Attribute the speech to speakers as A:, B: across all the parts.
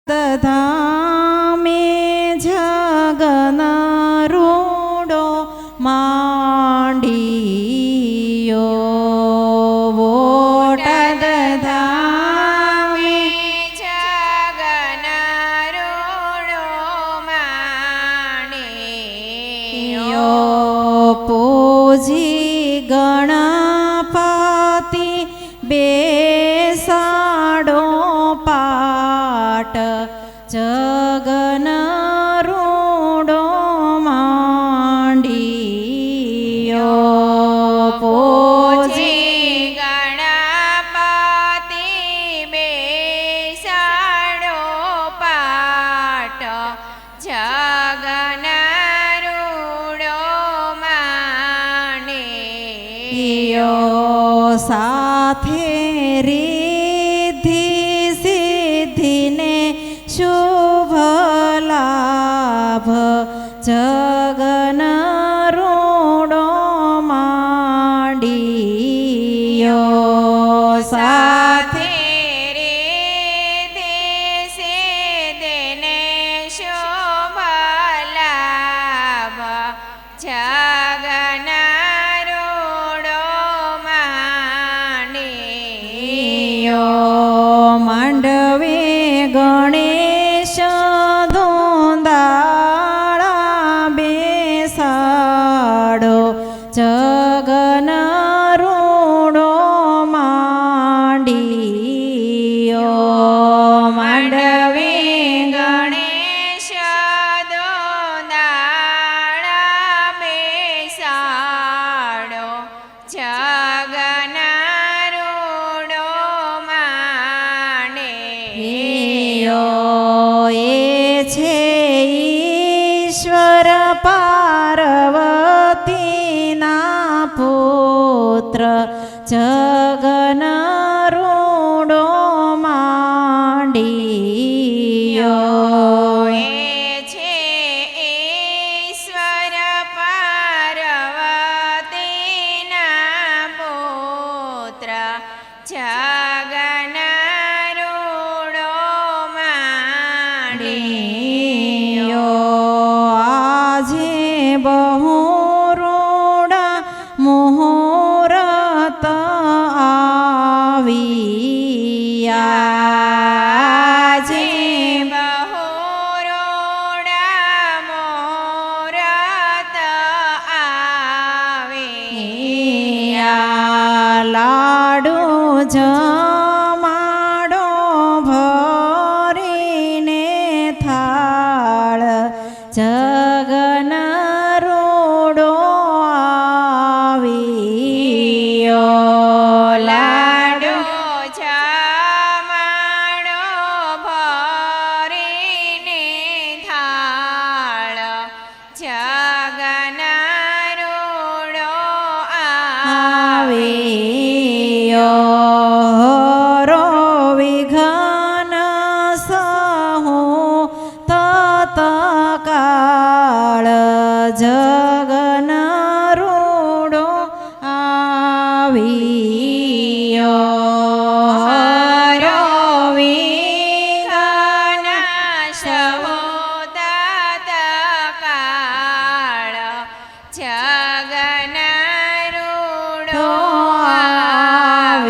A: धामे जगन रूडो मांडियो बोटाद धामे
B: जगन रूडो मांडियो
A: पूजी गणपति बेसाडो पाट जगन रूडो मांडियो
B: पूजी गणपति बेसाडो पाट जगन रूडो मांडियो
A: साथे रिद्धि सिद्धिने शुभ लाभ जगन रूडो मांडियो साथे
B: रिद्धि सिद्धिने शुभ लाभ जगन रूडो मांडियो
A: मांडवे गणेश धोंदाळा बेसाडो जगन रूडो मांडियो मांडवे
B: गणेश दोंदाळा बेसाडो जगन रूडो मांडियो
A: એ છે ઈશ્વર પાર્વતીના પુત્ર જગન રૂડો માંડિયો
B: એ છે ઈશ્વર પાર્વતીના પુત્ર જગન રૂડો માંડિયો
A: આજે બહુ રૂડા મુહૂર્ત આવ્યા
B: આજે બહુ રૂડા મુહૂર્ત આવ્યા
A: લાડુ જમાડો ભરીને થાળ જગન રૂડો આવ્યો
B: લાડુ જમાડો ભરીને થાળ જગન રૂડો
A: આવ્યો હરો વિઘ્ન સહુ તત્કાળ જગન રૂડો આવ્યો
B: હરો વિઘ્ન સહુ તત્કાળ જગન રૂડો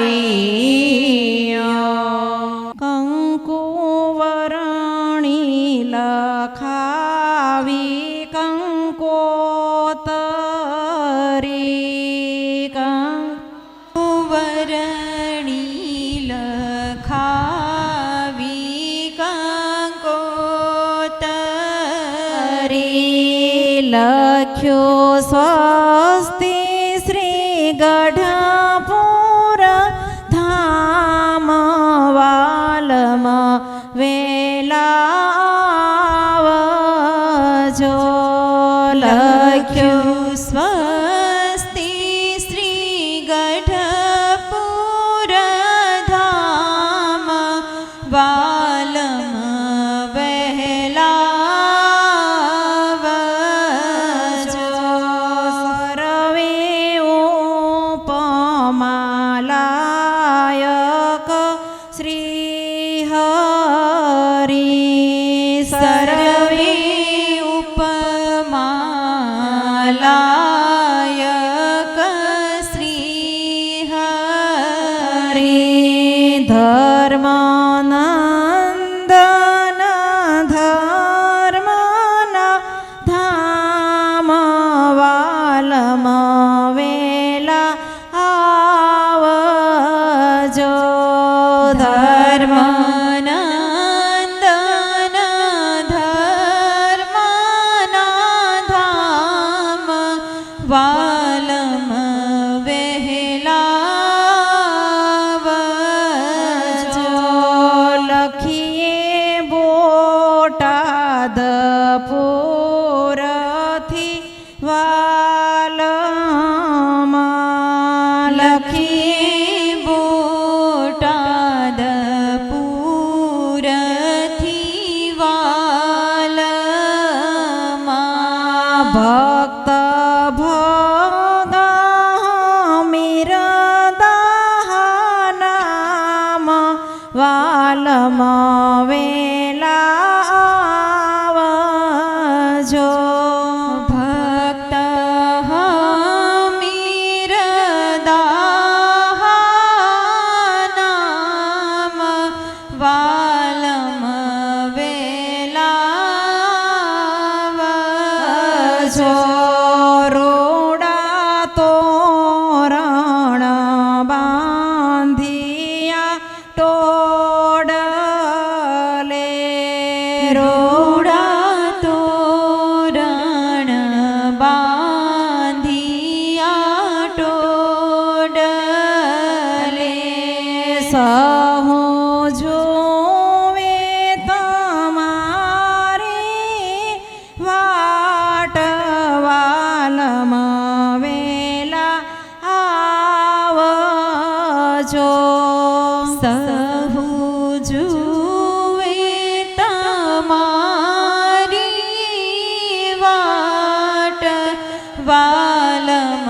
B: આવ્યો
A: કંકુવરણી લખાવી કંકોતરી કંકુવરણી લખાવી કંકોતરી લખ્યો સ્વસ્તિ શ્રી ગઢપુર ધામ વાલમ વેલા આવજો લખ્યો
B: સ્વસ્તિ શ્રી ગઢપુર
A: વેલા આવજો
B: ભક્ત હમીર દાહનામ વાલમ વેલાવજો
A: રોડા તોરણ બાંધિયા ટોડલે
B: રોડા તોરણ બાંધિયા ટોડલે
A: સહુ જોવે તમારી વાટ વાલમ વેલા આવજો
B: સહુ જુએ તમારી વાટ વાલમ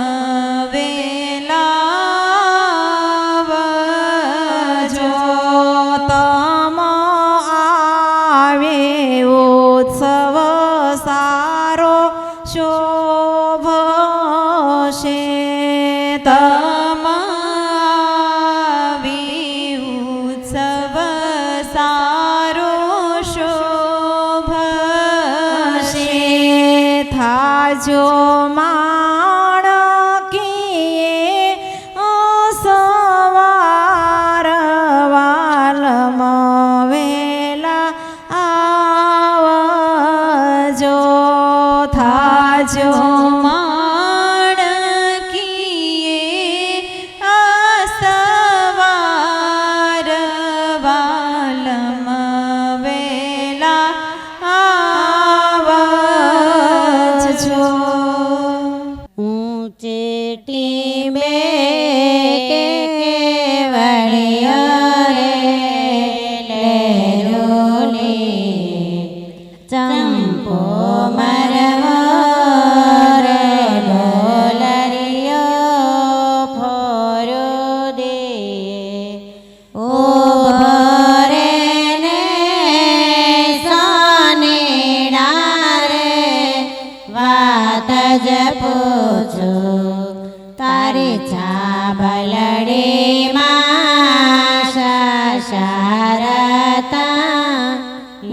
B: વેલાવજો
A: તમ આવે ઉત્સવ સારો શોભશે
B: તમાવી ઉત્સવ સારો શોભશે
A: થાજો માણકીએ સવાર વાલમ વેલા આવજો થાજો
B: માણકીએ અસવાર વાલમ વેલા આવજો
C: ઊંચે ટીમે કેવડિયા રે લેરોલી ચંપો મરવો રે ડોલરિયો ફોર્યો દે ઉભો રે ને સોનેડા રે વાત જ પૂછો તારી છાબલડીમાં શારતા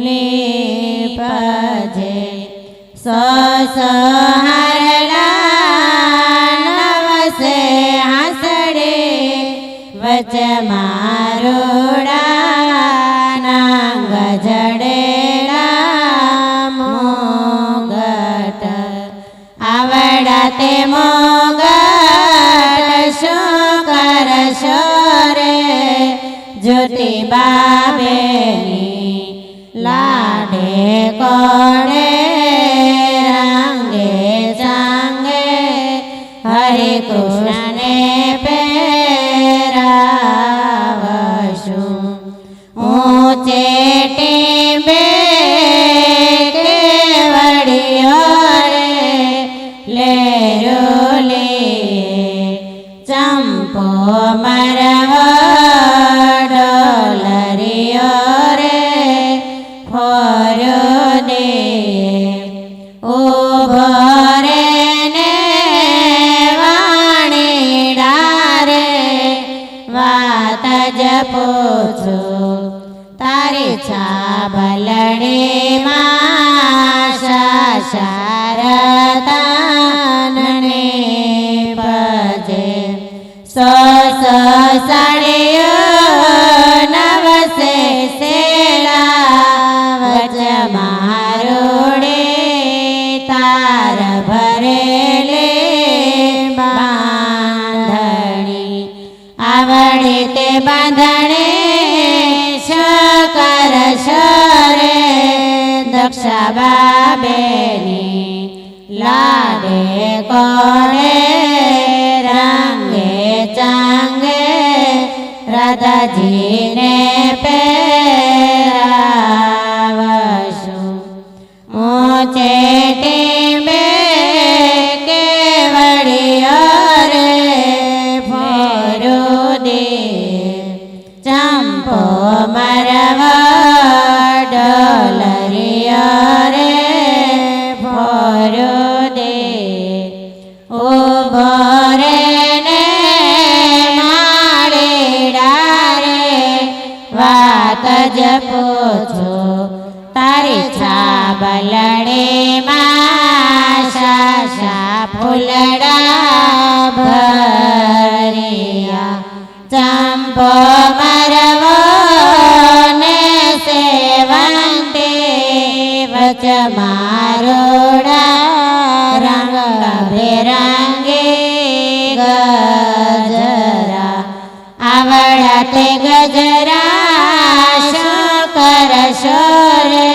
C: લીપજે સો હારડા નવસે હાસડે વચ મારોડા નાંગ જડેડા મોગટ આવડા તે મોગટ શું કરશો રે જ્યોતિબા બેની લાડે કોડે રંગે ચાંગે હરે કૃષ્ણને પહેરાવશું ઊંચે ટીંબે કેવડિયો રે લેરોલી ચંપો મરવો ડોલરિયો રે ફોર્યો દે ઉભો રે ને વાણીડા રે વાત જ પૂછો તારી છાબલડીમાં શારતાનને પજે સો સાડીઓ નવસે સેલા વચ મારોડે તાર ભરેલે બાંધણી આવડે તે બાંધણે કરશો રે દક્ષા બેની લાડે કોડે રંગે ચાંગે રાધાજીને પહેરાવશું ઊંચે ટીંબે કેવડિયો રે ફોર્યો દે ચંપો મરવો વલડીમાં શાશા ફૂલડા ભર્યા ચંપો મરવો ને સેવંતી વચ મારોડા રંગ બેરંગી ગજરા આવડા તે ગજરા શું કરશો રે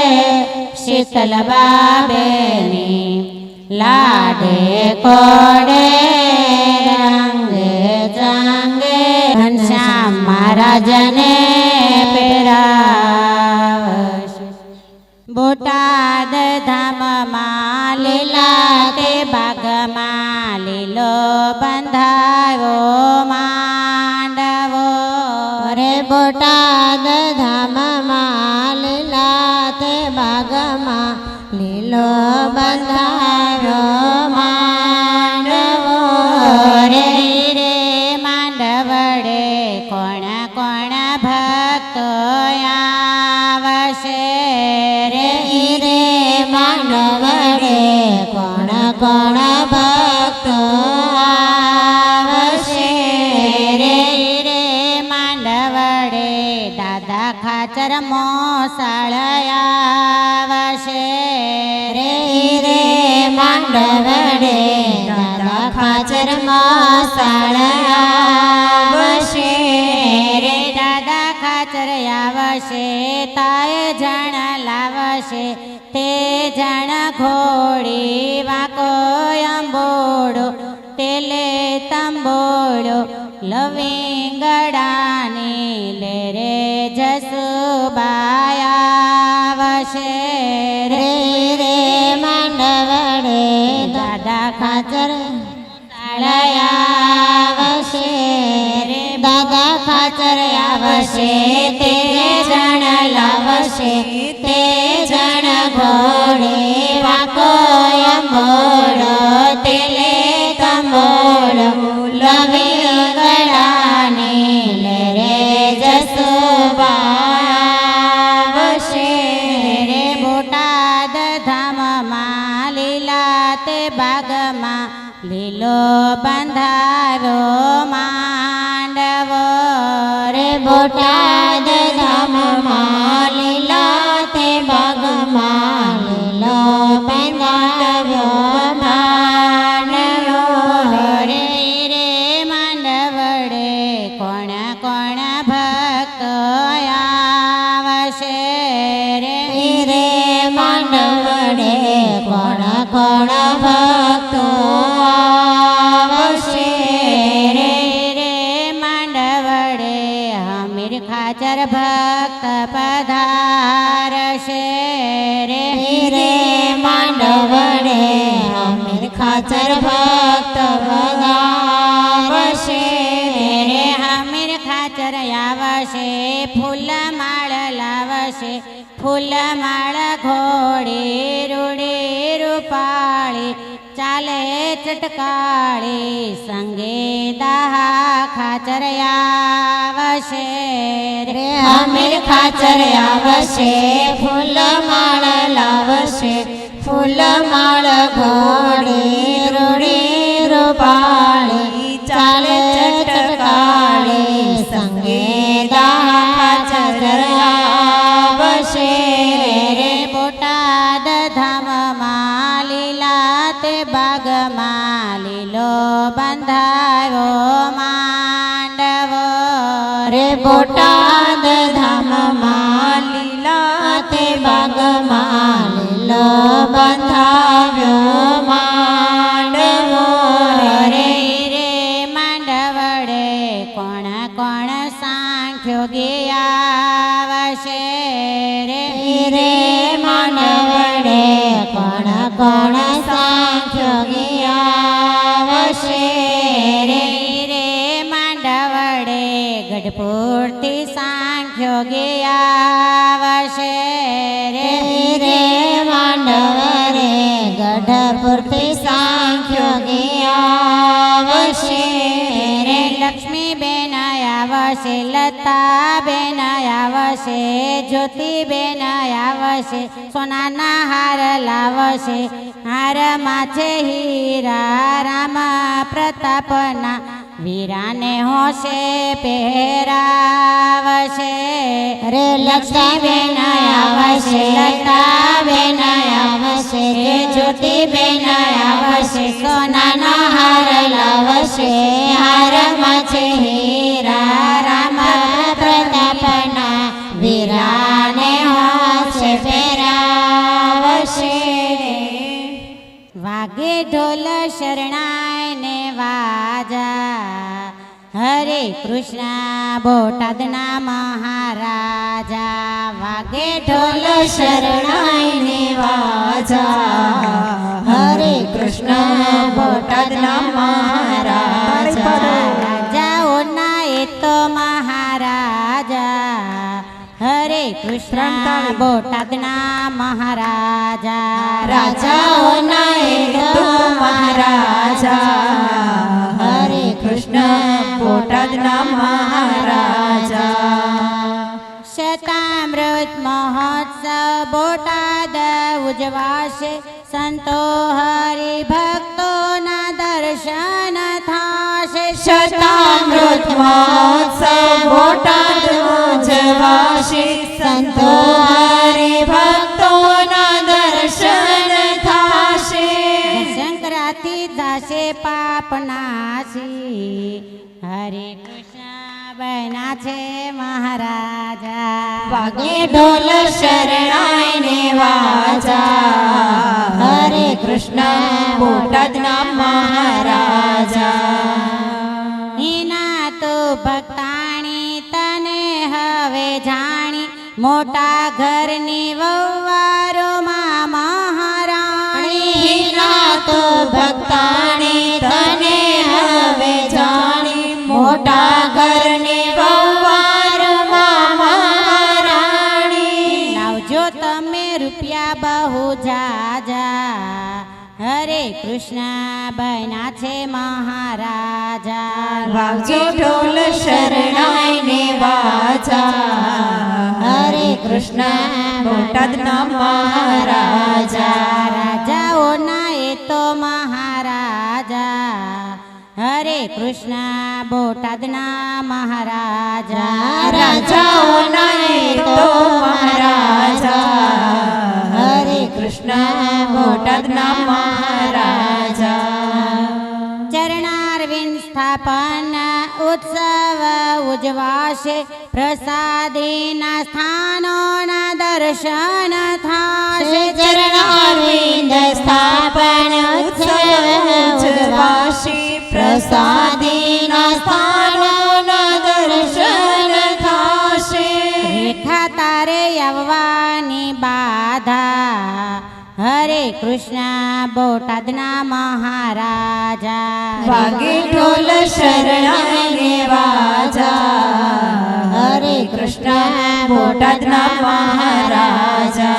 C: શીતલ બાબેની લાડે કોડે રંગે ચાંગે ઘનશ્યામ મહારાજને પહેરાવશે બોટાદ ધામમાં લીલા તે બાગમાં લીલો બંધાયો માંડવો રે બોટાદ ધામમાં લીલા તે બાગમાં લીલો બંધાયો માંડવો રે રે માંડવડે કોણ કોણ ભક્તો આવશે રે રે માંડવડે કોણ કોણ ભક્તો આવશે રે રે માંડવડે દાદા ખાચર મોસાળ આવશે રે રે માંડવડે દાદા ખાચર મોસાળ આવશે રે દાદા ખાચર આવશે તાય જણ લાવશે તે જણ ઘોડી વાકો અંબોડો તેલે તંબોડો લવિંગડાની લે રે જસુબાયા આવશે રે રે માંડવડે દાદા ખાચર આવશે રે દાદા ખાચર આવશે તે જણ લાવશે તે જણ ઘોડે વાકો અંબોડો તેલે તંબોડો લવિંગડાની લે રે જસુબાવશે રે બોટાદ ધામમાં લીલા તે બાગમાં લીલો બંધાયો માંડવો રે બોટાદ ધામમાં લીલા તે બાગમાં લીલો બંધાયો માંડવો રે રે માંડવડે કોણ કોણ ભક્તો આવશે રે રે માંડવડે કોણ કોણ ભક્તો આવશે રે રે માંડવડે હમીર ખાચર ભક્ત પધારશે રે રે માંડવડે હમીર ખાચર ભક્ત પધારશે રે હમીર ખાચર આવશે ફૂલમાળ લાવશે ફૂલમાળ ઘોડી રૂડી રૂપાળી ચાલે ચટકાળી સંગે દાહા ખાચર આવશે રે હમીર ખાચર આવશે ફૂલમાળ લાવશે ફૂલમાળ ઘોડી રૂડી રૂપાળી ચાલે ચટકાળી સંગે દાહા ખાચર આવશે રે બોટાદ ધામમાં લીલા તે બાગમાં લીલો બંધાયો માંડવો રે બોટાદ ધામમાં લીલા તે બાગમાં લીલો બંધાયો માંડવો રે રે માંડવડે કોણ કોણ સાંખ્યો આવશે રે રે માંડવડે કોણ કોણ સાંખ્યો આવશે રે રે માંડવડે ગઢપુરથી સાંખ્યો આવશે રે રે માંડવડે ગઢપુરથી સાંખ્યો આવશે રે લક્ષ્મીબેન આવશે આવશે, લતાબેન આવશે, જ્યોતિબેન આવશે, સોનાના હાર લાવશે, હારમાં છે હીરા, રામ પ્રતાપના વીરાને હોશે પહેરાવશે. રે લક્ષ્મીબેન આવશે, લતાબેન આવશે, જ્યોતિબેન આવશે, સોનાનો હાર લાવશે, હારમાં છે હીરા, રામ પ્રતાપના વીરાને હોશે પહેરાવશે. વાગે ઢોલ શરણાય ને વાજા, હરે કૃષ્ણ બોટાદના મહારાજા. વાગે ઢોલ શરણાય ને વાજા, હરે કૃષ્ણ બોટાદના મહારાજા. રાજાઓના એ તો મહારાજા, હરે કૃષ્ણ બોટાદના મહારાજા. રાજાઓના એ તો મહારાજા, હરે કૃષ્ણ બોટાદના મહારાજા. શતામૃત મહોત્સવ બોટાદ ઉજવાશે, સંતો હરિભક્તોના દર્શન થાશે.
B: શતામૃત મહોત્સવ બોટાદ ઉજવાશે, સંતો હરિભક્તોના દર્શન થાશે.
C: સંક્રાંતિ થશે પાપનાશી, હરે કૃષ્ણ બન્યા છે મહારાજા.
B: વાગે ઢોલ શરણાય ને વાજા, હરે કૃષ્ણ બોટાદના મહારાજા.
C: એના તો ભક્તાણી તને હવે જાણી, મોટા ઘરની વહુવારોમાં મહારાણી.
B: હિના તો ભક્તાણી તને હવે જાણી, મોટા ઘરની વહુવારમાં મહારાણી.
C: લાવજો તમે રૂપિયા બહુ જાજા, હરે કૃષ્ણ બન્યા છે મહારાજા.
B: વાગે ઢોલ શરણાય ને વાજા, હરે કૃષ્ણ બોટાદના મહારાજા.
C: રાજાઓના એ તો મહારાજા, હરે કૃષ્ણ બોટાદના મહારાજા.
B: રાજાઓના એ તો મહારાજા, હરે કૃષ્ણ બોટાદના મહારાજા.
C: ચરણારવિંદ સ્થાપન ઉત્સવ ઉજવાશે, પ્રસાદીના સ્થાનોના દર્શન થાશે.
B: ચરણારવિંદ સ્થાપન ઉત્સવ ઉજવાશે, પ્રસાદીના સ્થાનોના દર્શન થાશે.
C: રેખા તારે આવવાની બાધા, હરે કૃષ્ણ બોટાદના મહારાજા.
B: વાગે ઢોલ શરણાય ને વાજા, હરે કૃષ્ણ બોટાદના મહારાજા.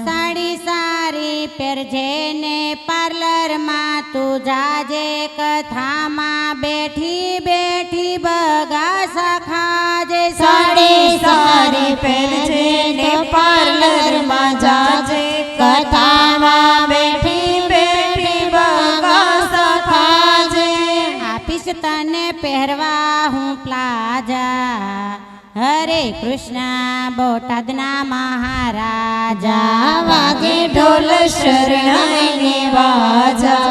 C: સાડી સારી પહેરજે ને પાર્લરમાં તું જાજે, કથામાં બેઠી બેઠી બગાસા ખાજે.
B: સાડી સારી પહેરજે ને પાર્લરમાં જાજે, કથામાં બેઠી બેઠી બગાસા ખાજે.
C: આપીશ તને પહેરવા હું પ્લાઝા, હરે કૃષ્ણ બોટાદના મહારાજા.
B: વાગે ઢોલ શરણાય ને વાજા,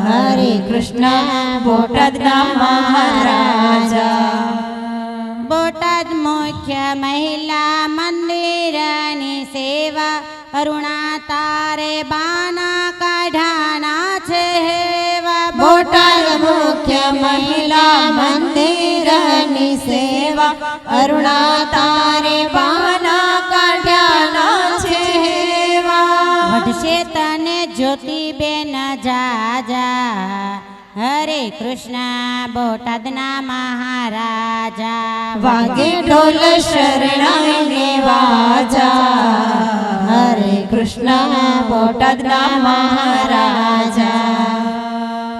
B: હરે કૃષ્ણ બોટાદના મહારાજા.
C: બોટાદ મુખ્ય મહિલા મંદિરની સેવા, અરુણા તારે બાના કાઢાના છે હેવા.
B: બોટાદ મુખ્ય મહિલા મંદિરની સેવા, અરુણા તારે બાના કાઢ્યાના છે હેવા.
C: વઢશે તને જ્યોતિબેન જાજા, હરે કૃષ્ણ બોટાદના મહારાજા.
B: વાગે ઢોલ શરણાય ને વાજા, હરે કૃષ્ણ બોટાદના મહારાજા.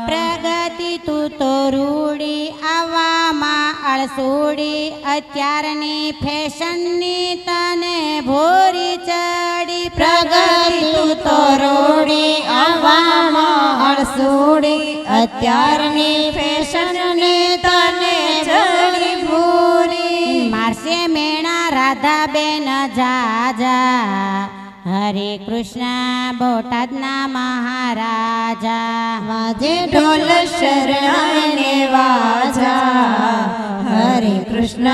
C: પ્રગતિ તું તો રૂડી આવવામાં સુડી અત્યારની ફેશનની તને ભોરી ચડી
B: પ્રગતિ તું તો રોડી આવામાં અળસુડી અત્યારની ફેશનને તને ચડી ભૂરી
C: મારશે મેણા રાધાબેન જાજા હરે કૃષ્ણ બોટાદના મહારાજા
B: વાજે ઢોલ શરણાઈને વાજા હરે કૃષ્ણ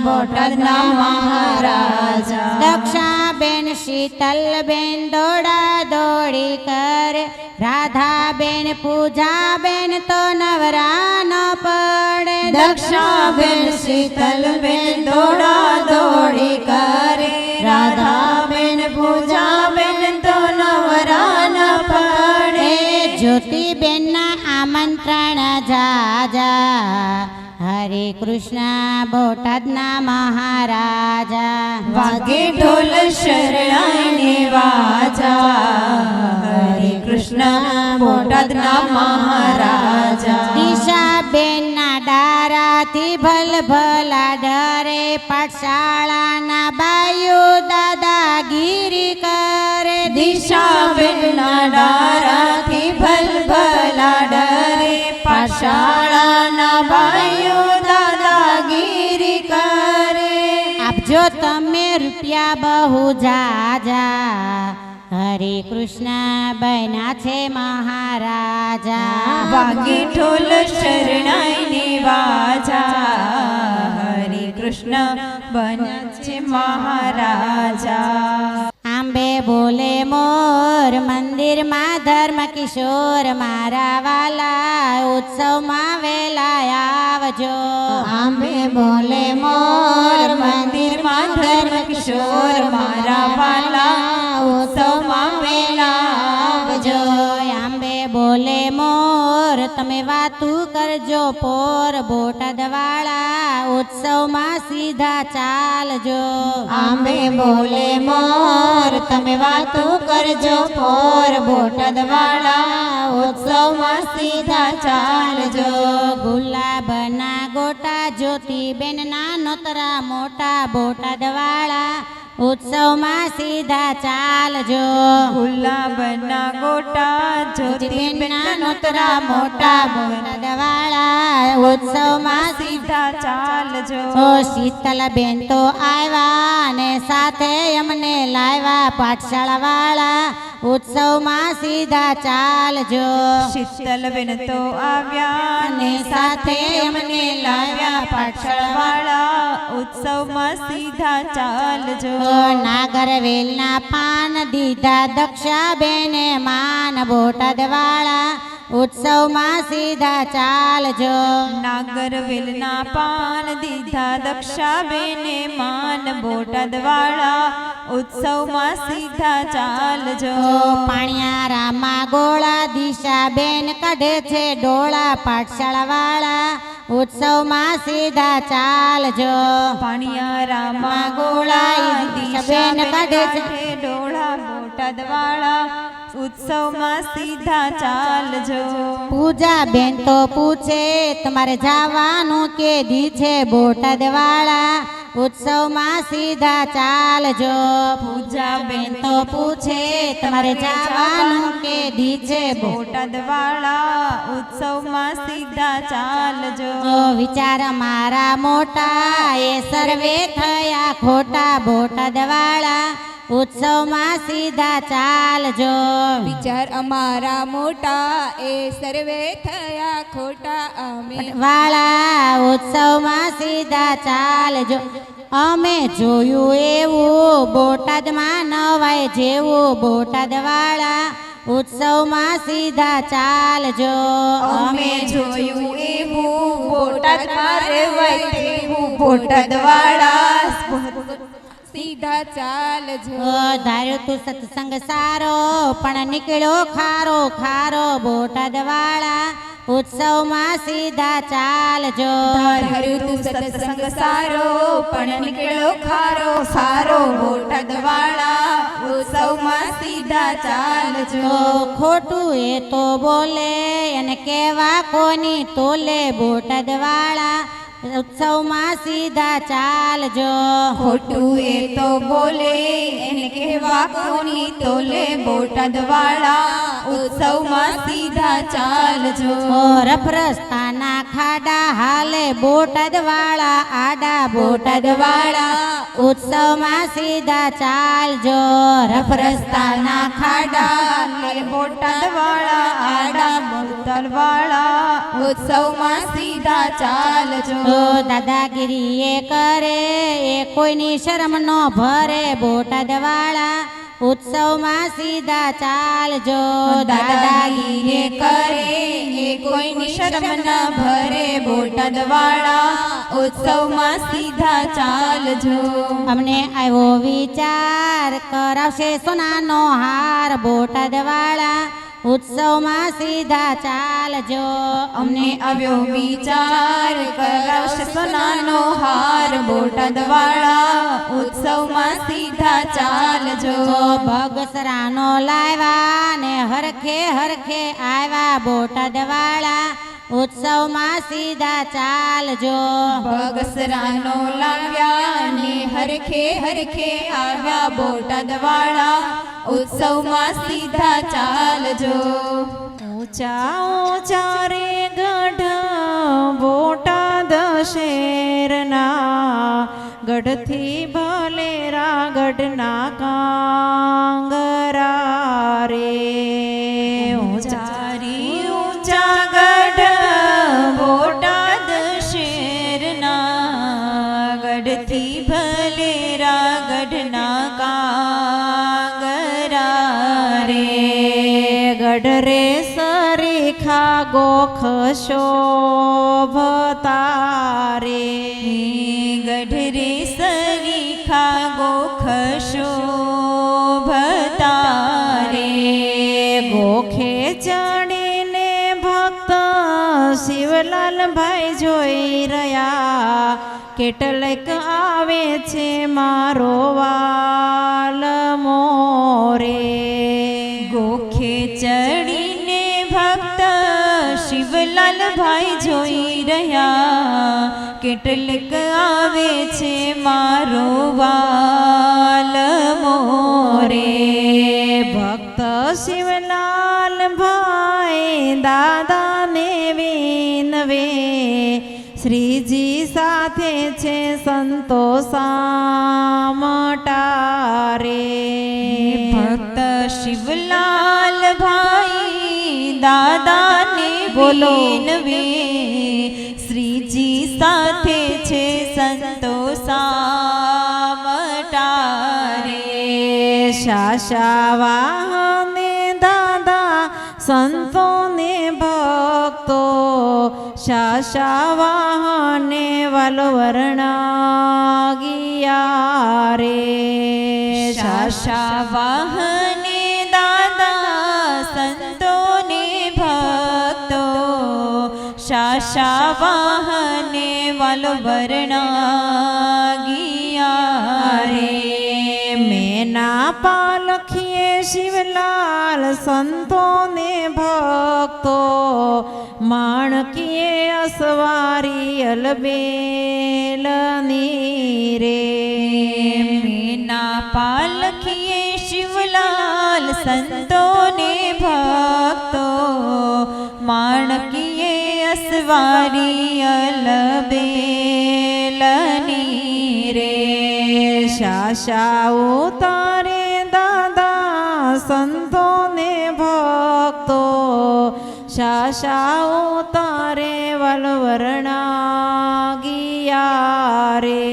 B: બોટાદના મહારાજા
C: દક્ષાબેન શીતલબેન દોડા દોડી કરે રાધાબેન પૂજાબેન તો નવરા ન પડે
B: દક્ષાબેન શીતલબેન દોડા દોડી કરે રાધાબેન પૂજાબેન તો નવરા ન પડે
C: જ્યોતિબેનના આમંત્રણ જાજા હરે કૃષ્ણ બોટાદના મહારાજા
B: વાગે ઢોલ શરણાઈને વાજા હરે કૃષ્ણ બોટાદના મહારાજા
C: દિશાબેનના ડારાથી ભલભલા ડરે પાઠશાળાના બાયો દાદાગીરી કરે
B: દિશાબેનના ડારાથી ભલભલા ડરે પાઠશાળાના ભાઈઓ દાદાગીરી કરે
C: આપજો તમે રૂપિયા બહુ જાજા હરે કૃષ્ણ બન્યા છે મહારાજા
B: વાગે ઢોલ શરણાઈને વાજા હરે કૃષ્ણ બન્યા છે મહારાજા
C: આંબે બોલે મોર મંદિરમાં ધર્મ કિશોર મારા વાલા ઉત્સવમાં વેલા આવજો
B: આંબે બોલે મોર મંદિરમાં ધર્મ કિશોર મારા વાલા ઉત્સવમાં વેલા આવજો
C: આંબે બોલે મોર તમે વાતું કરજો પોર બોટાદ વાળા ઉત્સવમાં સીધા ચાલજો
B: આંબે બોલે મોર તમે વાતો કરજો પોર બોટાદ વાળા ઉત્સવમાં સીધા ચાલજો
C: ગુલાબના ગોટા જ્યોતિબેનના નોતરા મોટા બોટાદ વાળા ઉત્સવમાં સીધા ચાલજો
B: ગુલાબના ગોટા
C: જ્યોતિબેનના નોતરા મોટા બોટાદ વાળા ઉત્સવમાં
B: સીધા ચાલજો
C: ઓ શીતલબેન તો આવ્યા ને સાથે અમને લાવ્યા પાઠશાળા વાળા ઉત્સવમાં સીધા ચાલજો
B: શીતલબેન તો આવ્યા ને સાથે અમને લાવ્યા પાઠશાળા વાળા ઉત્સવમાં સીધા ચાલજો
C: નાગરવેલના પાન દીધા દક્ષાબેને માન બોટાદ વાળા ઉત્સવમાં સીધા ચાલજો
B: નાગરવેલના પાન દીધા દક્ષાબેને માન બોટાદ વાળા ઉત્સવમાં સીધા ચાલજો
C: પાણિયારામાં ગોળા દિશાબેન કાઢે છે ડોળા પાઠશાળા વાળા ઉત્સવમાં સીધા ચાલજો
B: પાણિયારામાં ગોળા દિશાબેન કાઢે છે ડોળા બોટાદ વાળા ઉત્સવમાં સીધા ચાલજો
C: પૂજાબેન તો પૂછે તમારે જવાનું કે દી છે બોટાદ વાળા ઉત્સવમાં સીધા ચાલજો
B: પૂજાબેન તો પૂછે તમારે જવાનું કે દી છે બોટાદ વાળા ઉત્સવમાં સીધા ચાલજો
C: વિચાર મારા મોટા એ સર્વે થયા ખોટા બોટાદ વાળા ઉત્સવમાં સીધા ચાલજો
B: વિચાર અમારા મોટા એ સર્વે થયા ખોટા અમે
C: વાળા ઉત્સવમાં સીધા ચાલજો અમે જોયું એવું બોટાદમાં નવાય જેવું બોટાદ વાળા ઉત્સવમાં સીધા ચાલજો
B: અમે જોયું એવું બોટાદમાં રહેવાય તેવું બોટાદ વાળા સીધા ચાલજો
C: ધાર્યું તું સત્સંગ સારો પણ નીકળ્યો ખારો ખારો બોટાદ વાળા ઉત્સવમાં સીધા ચાલજો
B: ધાર્યું તું સત્સંગ સારો પણ નીકળ્યો ખારો સારો બોટાદ વાળા ઉત્સવમાં સીધા ચાલજો
C: ખોટું એ તો બોલે અને કેવા કોની તોલે બોટાદ વાળા ઉત્સવમાં સીધા ચાલજો.
B: ખોટું એ તો બોલે એને કહેવા કોની તોલે બોટાદ વાળા ઉત્સવમાં સીધા ચાલજો.
C: રફરસ્તાના ખાડા હાલે બોટાદ વાળા આડા. બોટાદ વાળા ઉત્સવમાં સીધા ચાલજો.
B: રફરસ્તાના ખાડા લે બોટાદ વાળા આડા. બોટાદ વાળા ઉત્સવમાં સીધા ચાલજો.
C: દાદાગીરી એ કરે એ કોઈની શરમ નો ભરે. બોટાદ વાળા ઉત્સવમાં સીધા ચાલજો.
B: દાદાગીરી કરે એ કોઈની શરમ ન ભરે. બોટાદ વાળા ઉત્સવમાં સીધા ચાલજો.
C: અમને આવ્યો વિચાર કરાવશે સોનાનો હાર. બોટાદ વાળા ઉત્સવમાં સીધા ચાલજો.
B: અમને આવ્યો વિચાર કરાવશે સોનાનો હાર. બોટાદ વાળા ઉત્સવમાં સીધા ચાલજો.
C: બગસરાનો લાવ્યા ને હરખે હરખે આવ્યા. બોટાદ વાળા ઉત્સવમાં સીધા ચાલજો.
B: બગસરાનો લાવ્યા ને હરખે હરખે આવ્યા. બોટાદ વાળા ઉત્સવમાં સીધા ચાલજો.
A: ઊંચા ઊંચા રે ગઢ બોટાદ શેરના. ગઢથી ભલેરા ગઢના કાંગરા રે. ઊંચા રે ઊંચા ગઢ બોટાદ શેરના. ગઢથી ભલેરા ગઢના કાંગરા રે. ગઢ રે સરીખા ગોખ શોભતા રે.
B: ગઢ રે સરીખા ગોખ શોભતા રે.
A: ગોખે ચડીને ભક્ત શિવલાલભાઈ જોઈ રહ્યા. કેટલેક આવે છે મારો વાલ મોરે.
B: ગોખે ચડીને ભક્ત શિવલાલભાઈ જોઈ રહ્યા. કેટલેક આવે છે મારો વાલ મોરે.
A: ભક્ત શિવલાલભાઈ દાદાને વિનવે. શ્રીજી સાથે છે સંતો સામટા રે.
B: ભક્ત શિવલાલભાઈ દાદાને
A: બોલો.
B: વિનવે. શ્રીજી સાથે છે સંતો સામટા રે.
A: શાશા વાહને દાદા સંતોને ભક્તો. શાશા વાહને વલવરણા ગયા રે.
B: શાશા વાહને દાદા સંતોને ભક્તો. શાશા વાહને વલવરણા ગયા રે.
A: મેના પાલખીએ શિવલાલ સંતોને ભક્તો. માણકીએ અસવારી અલબેલની રે.
B: મેના પાલખીએ શિવલાલ સંતોને ભક્તો. માણકીએ અસવારી અલબેલની રે.
A: શાશા ઉતારે દાદા સંતોને ભક્તો. શાશા ઉતારે વલવરણા ગયા રે.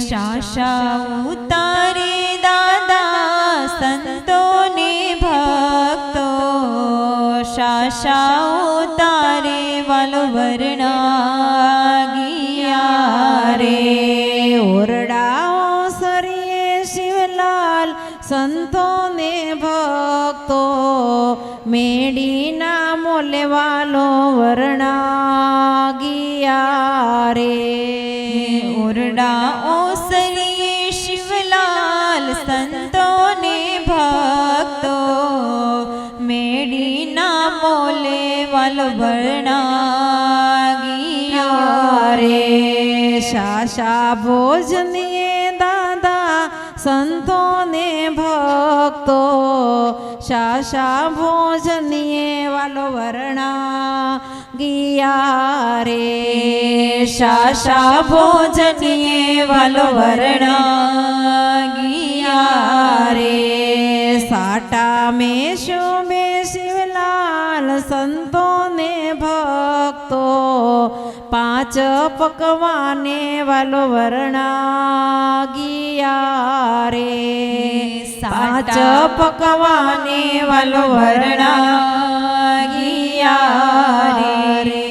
B: શાશા ઉતારે દાદા સંતોને ભક્તો. શાશા ઉતારે વલવરણા ગયા રે.
A: ઓરડાઓ સરીએ શિવલાલ સંતોને ભક્તો. મેડીના મોલે વાલો વરણા ગયા રે.
B: ઓરડા ઓસરીએ શિવલાલ સંતોને ભક્તો. મેડીના મોલે વલવરણા ગયા રે.
A: શાશા ભોજનીએ દાદા સંતોને ભક્તો શાશા ભોજનીએ વાલો વર્ણા ગયા રે
B: શાશા ભોજનીએ વાલો વર્ણાગિયા રે
A: સાટા મેં શું બે શિવલાલ સંતોને ભક્તો પાંચ પકવાને વાલો વર્ણાગિયા રે પાંચ પકવાને વાલો વર્ણાગિયા રે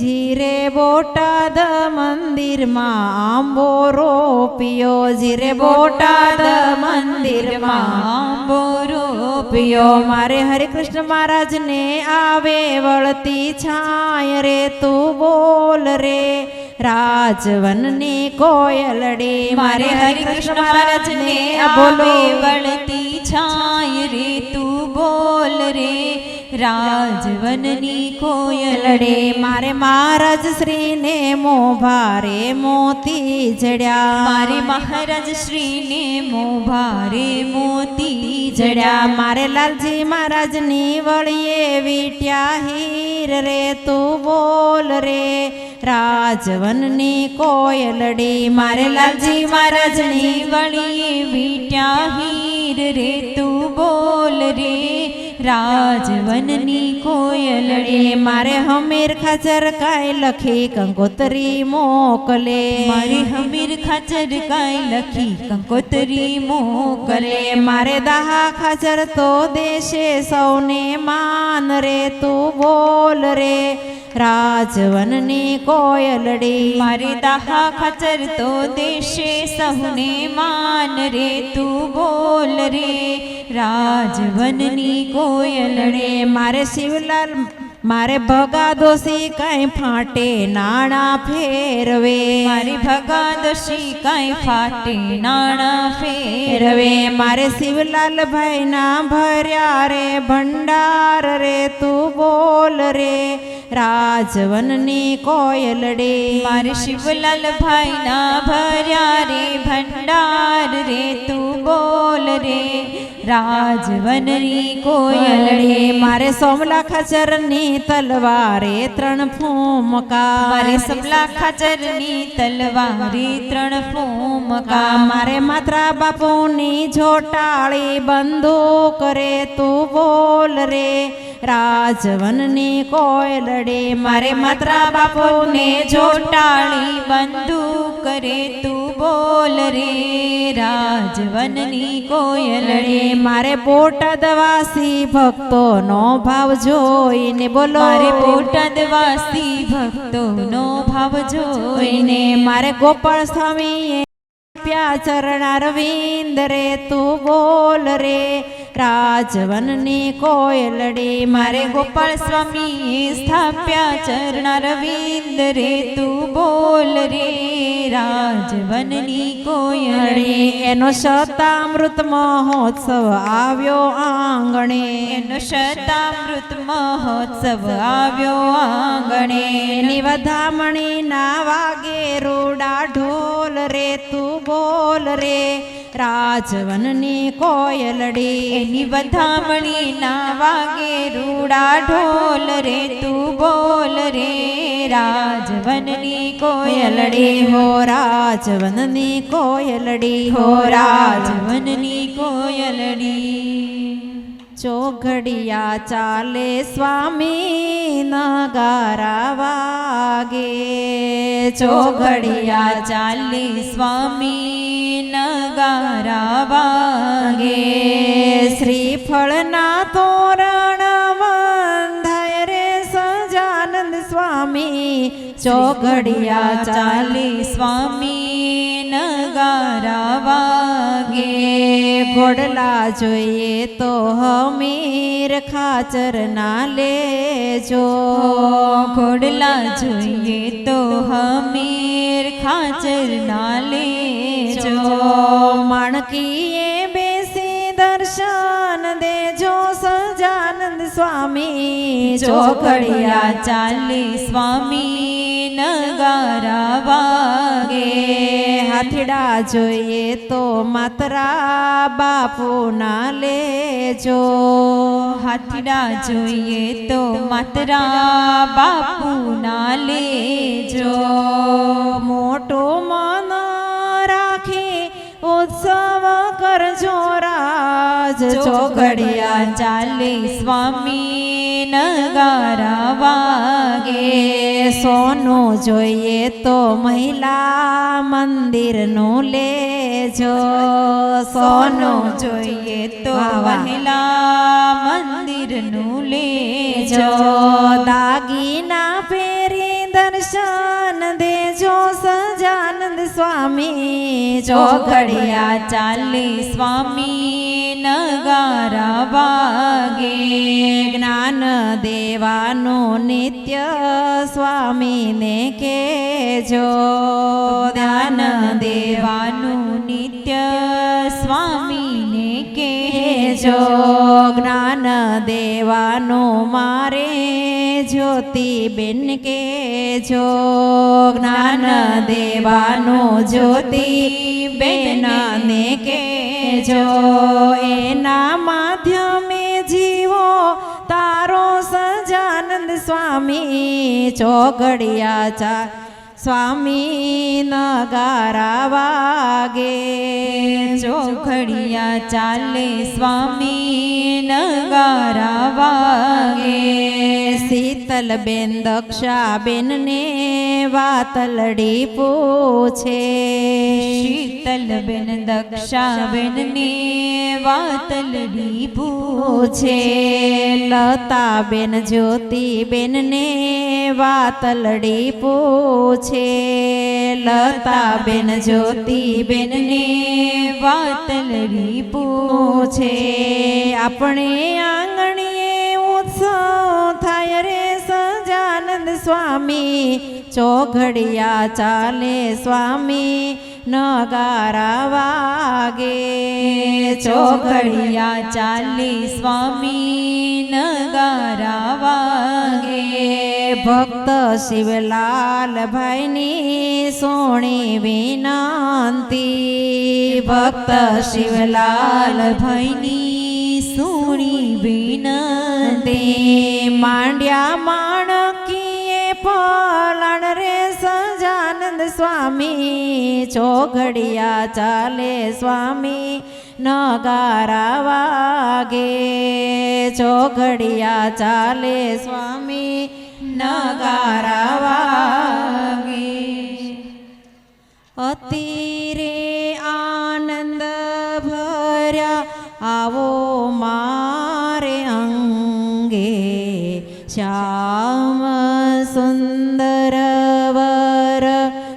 A: જીરે બોટાદ મંદિરમાં આંબો રોપ્યો જીરે બોટાદ મંદિરમાં
B: આંબો
A: રોપ્યો મારે હરે કૃષ્ણ મહારાજને આવે વળતી છાય રે તું બોલ રે રાજવનની કોયલડી
B: મારે હરે કૃષ્ણ મહારાજને બોલો વળતી છાય રે તું બોલ રે રાજવનની કોયલડે
A: મારે મહારાજ શ્રીને મોભારે મોતી જડ્યા
B: મારે મહારાજ શ્રીને મોભારે મોતી જડ્યા
A: મારે લાલજી મહારાજની વળીએ વીટ્યા હીર રે તું બોલ રે રાજવનની કોયલડી
B: મારે લાલજી મહારાજની વળીએ વીટ્યા હીર રે તું બોલ રે રાજવનની કોયલડે
A: મારે હમીર ખાચર કાંઈ લખી કંકોતરી મોકલે
B: મારે હમીર ખાચર કાંઈ લખી કંકોતરી મોકલે
A: મારે દાહા ખાચર તો દેશે સૌને માન રે તું બોલ રે રાજવનની કોયલડી
B: મારે દાહા ખાચર તો દેશે સહુને માન રે તું બોલ રે રાજવનની કોયલડે
A: મારે શિવલાલ મારે ભગા દોશી કાંઈ ફાટે નાણા ફેરવે
B: મારે ભગા દોશી કાંઈ ફાટે નાણા ફેરવે
A: મારે શિવલાલ ભાઈ ના ભર્યા રે ભંડાર રે તું બોલ રે રાજવનની કોયલડી
B: મારે શિવલાલ ભાઈ ના ભર્યા રે ભંડાર રે તું બોલ રે રાજવનની કોયલડી
A: મારે સોમલા ખચરની તલવારે ત્રણ ફૂમકા
B: મારે સમલા ખાચરની તલવારે ત્રણ ફૂમકા
A: મારે માત્રા બાપુની જોટાળી બંદૂક રે તું બોલ રે રાજવનની કોયલડી
B: મારે માત્રા બાપુને જોટાળી બંદૂક રે તું બોલ રે રાજવનની કોયલડી
A: મારે બોટાદવાસી ભક્તોનો ભાવ જોઈને બોલો
B: મારે બોટાદવાસી ભક્તોનો ભાવ જોઈને
A: મારે ગોપાળ સ્વામીએ પ્યા ચરણારવિંદ રે તું બોલ રે રાજવનની કોયલડી
B: મારે ગોપાળ સ્વામીએ સ્થાપ્યા ચરણારવિંદ રે તું બોલ રે રાજવનની કોયલડી
A: એનો શતામૃત મહોત્સવ આવ્યો આંગણે
B: એનો શતામૃત મહોત્સવ આવ્યો આંગણે
A: એની વધામણી ના વાગે રૂડા ઢોલ રે તું બોલ રે રાજવનની કોયલડી
B: એની વધામણી ના વાગે રૂડા ઢોલ રે તું બોલ રે રાજવનની કોયલડી
A: હો રાજવનની કોયલડી
B: હો રાજવનની કોયલડી
A: ચોઘડિયા ચાલે સ્વામી નગારા વાગે
B: ચોઘડિયા ચાલે સ્વામી નગારા વાગે
A: શ્રીફળના તોરણ બંધાય રે સજાનંદ સ્વામી
B: ચોઘડિયા ચાલે સ્વામી નગારા વાગે
A: ઘોડલા જોઈએ તો હમીર ખાચર ના લેજો
B: ઘોડલા જોઈએ તો હમીર ખાચર ના લેજો
A: માણકીએ બેસી દર્શન દેજો સજાનંદ સ્વામી
B: ચોઘડિયા ચાલે સ્વામી નગારા વાગે.
A: હાથીડા જોઈએ તો માતરા બાપુના લેજો.
B: હાથીડા જોઈએ તો માતરા બાપુના લેજો.
A: મોટું મન રાખી ઉત્સવ કરજો રાજ.
B: ચોઘડિયા ચાલે સ્વામી નગારા વાગે.
A: સોનું જોઈએ તો મહિલા મંદિરનું લેજો.
B: સોનું જોઈએ તો મહિલા મંદિરનું લેજો.
A: દાગીના પહેરી દર્શન દેજો સજાનંદ સ્વામી.
B: ચોઘડિયા ચાલે સ્વામી નગારા વાગે.
A: જ્ઞાન દેવાનું નિત્ય સ્વામીને કહેજો.
B: ધ્યાન દેવાનું નિત્ય સ્વામીને કહેજો.
A: જ્ઞાન દેવાનું મારે જ્યોતિબેન કહેજો. જ્ઞાન દેવાનું જ્યોતિબેન ને કહેજો. એના માધ્યમે જીવો તારો સજાનંદ સ્વામી. ચોઘડિયા ચા સ્વામી નગારા વાગે.
B: ચોઘડિયા ચાલે સ્વામી નગારા વાગે.
A: શીતલબેન દક્ષાબેનને વાતલડી પૂછે.
B: શીતલબેન દક્ષાબેનને વાતલડી પૂછે.
A: લતાબેન જ્યોતિબેનને વાતલડી પૂછે. લતાબેન જ્યોતિબેનને
B: વાતલડી
A: પૂછે. આપણે આંગણીએ ઉત્સવ થાય રે સજાનંદ સ્વામી. ચોઘડિયા ચાલે સ્વામી નગારા વાગે.
B: ચોઘડિયા ચાલે સ્વામી નગારા વાગે.
A: ભક્ત શિવલાલભાઈની સોણી વિનંતી. ભક્ત
B: શિવલાલભાઈની સોણી વિનંતી.
A: માંડ્યા માણકીએ પલણ રે સજાનંદ સ્વામી. ચોઘડિયા ચાલે સ્વામી નગારા વાગે. ચોઘડિયા ચાલે સ્વામી નગારા વાગે. અતિરે આનંદ ભર્યા આવો મારે અંગે. શ્યામ સુંદર વર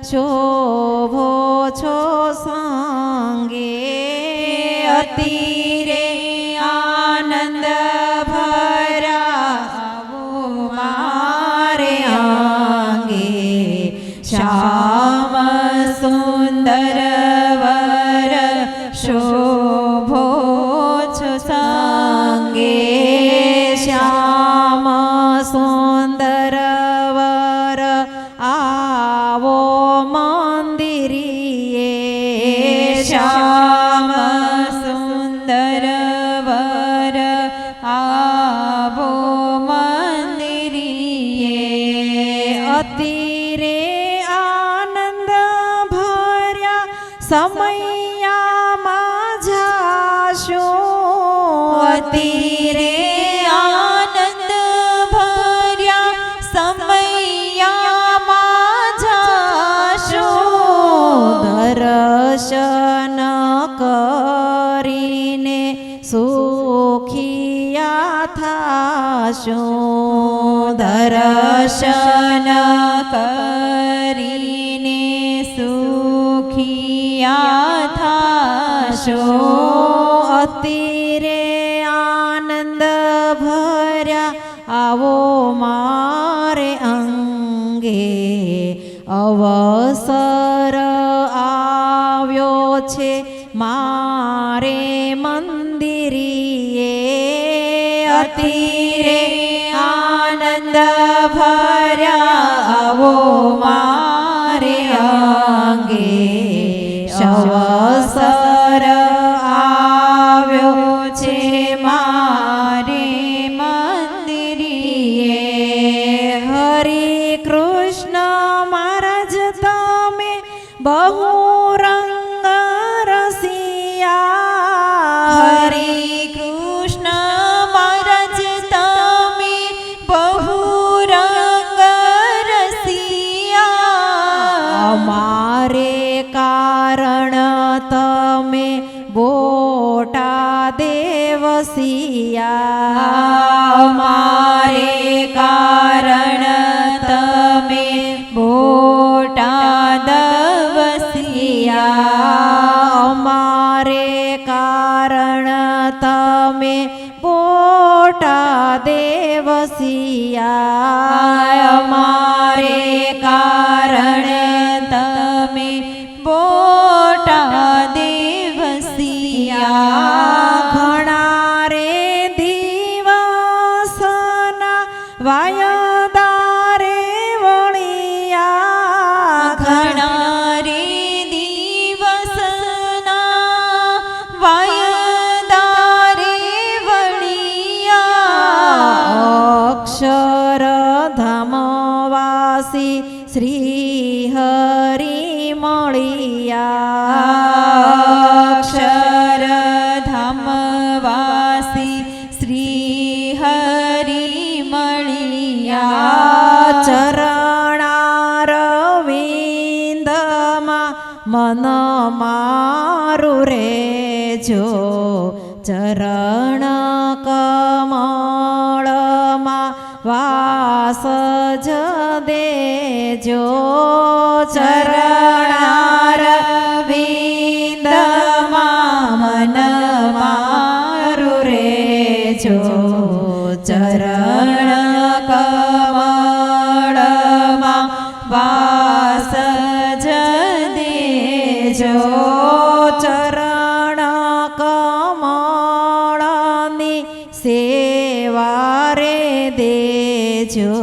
A: શોભો છો સંગે. અતિરે આનંદ ભર્યા આવો મારે અંગે. શ્યામ સુંદર વર શોભો છો સંગે. શ્યામ સુંદર વર આવો મંદિરીએ.
B: શ્યામ સુંદર વર આવો મંદિરીએ.
A: અતિરે આનંદ ભર્યા સમૈયામાં જાશો.
B: અતિરે આનંદ ભર્યા સમૈયામાં જાશો.
A: દર્શન કરીને સુખિયા થાશો.
B: દર્શન કરીને સુખિયા થાશો.
A: અતિરે આનંદ ભર્યા આવો મારે અંગે. અવસર આવ્યો છે મારે મંદિરીએ. અતિરે આનંદ ભર્યા આવો મારે અંગે અવસર આવ્યો છે મારે મંદિરીએ. હરે કૃષ્ણ મહારાજ તમે બહુ રંગ રસિયા.
B: હરે કૃષ્ણ મહારાજ તમે બહુ રંગ રસિયા.
A: અમારે કારણ તમે બોટા દેવસિયા.
B: અમારે કારણ તમે બોટાદ વસિયા.
A: અમારે કારણ તમે બોટા દેવસિયા.
B: અમારે કારણ તમે બોટાદ વસિયા.
A: ઘણા રે દિવસના વાયદારે વળિયા.
B: ઘણા રે દિવસના વાયદારે વળિયા.
A: અક્ષરધામવાસી શ્રી હરિ મળિયા.
B: અક્ષરધામવાસી શ્રી હરિ મળિયા.
A: ચરણારવિંદમાં મન મારું રેજો. ચરણ કમળમાં વાસ જ દેજો. ચરણારવિંદમાં મન મારું રેજો. ચરણ
B: કમળમાં વાસ જ દેજો.
A: ચરણ કમળની સેવા રે દેજો.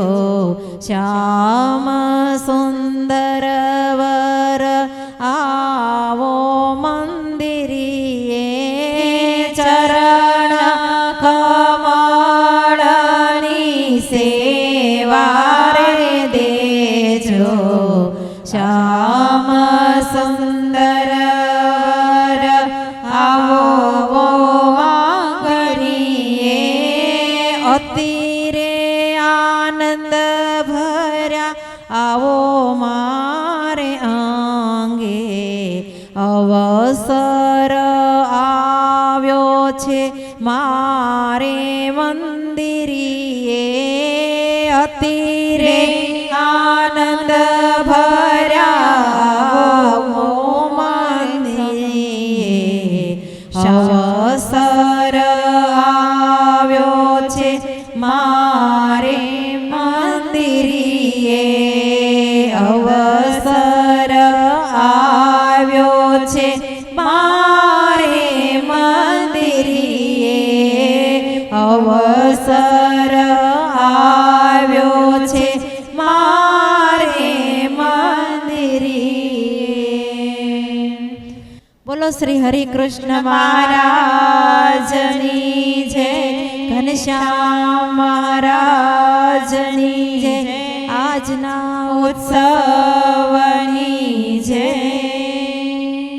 A: શ્યામ સુંદર વર આવો મંદિરીએ. ચરણ કમળની સેવા રે દેજો. શ્યામ સુંદર વર આવો માંગરીએ. અતિરે આનંદ ભર્યા આવો મારે અંગે. અવસર આવ્યો છે મારે મંદિરીએ. અતિરે આનંદ ભર્યા આવો મંદિરીએ. અવસર આવ્યો છે મારે મંદિરીએ. અવસર આવ્યો છે મારે મંદિરીએ. અવસર આવ્યો છે મારે મંદિરીએ. બોલો શ્રી હરિ કૃષ્ણ મહારાજની જય. ઘનશ્યામ મહારાજની જય. આજના ઉત્સવ